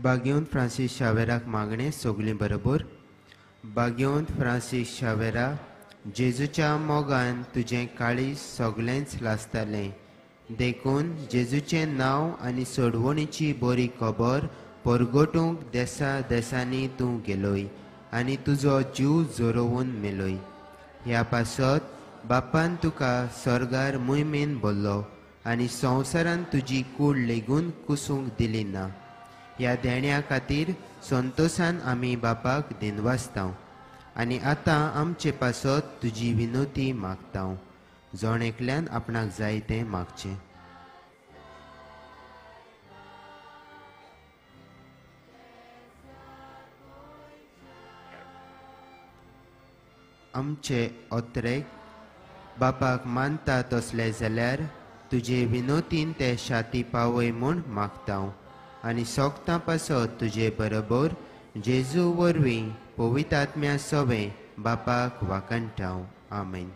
बागेवंत Francis शावेराक मागणें सगलीं बरोबर. बागेवंत फ्रांसीस शावेरा, जेजूच्या मोगान तुजें काळीज सगळेंच लासतालें. देखून जेजूचें नांव आनी सोडवणीची बरी खबर परगटूंक देसा देसांनी तूं गेलोय आनी तुजो जीव जोरोवन मेलोय. ह्या पासत बापान तुका सर्गार मोहिमेन भरलो आनी संवसारान तुजी कूड लेगून कुसूंक दिली ना. ह्या देण्या खातीर संतोशान आमी बापाक दिनवासतांव आनी आतां आमचे पासत तुजी विनोती मागतांव. जोणेकल्यान आपणाक जाय तें मागचें. आमचे ओत्रेक बापाक मानता तसले जाल्यार तुजे विनोतीन ते शाती पावय म्हूण मागतांव आनी सोगतां पासत तुजे बरोबर जेजू वरवीं पवित्र आत्म्या सवें बापाक वाकणटाव. आमेन.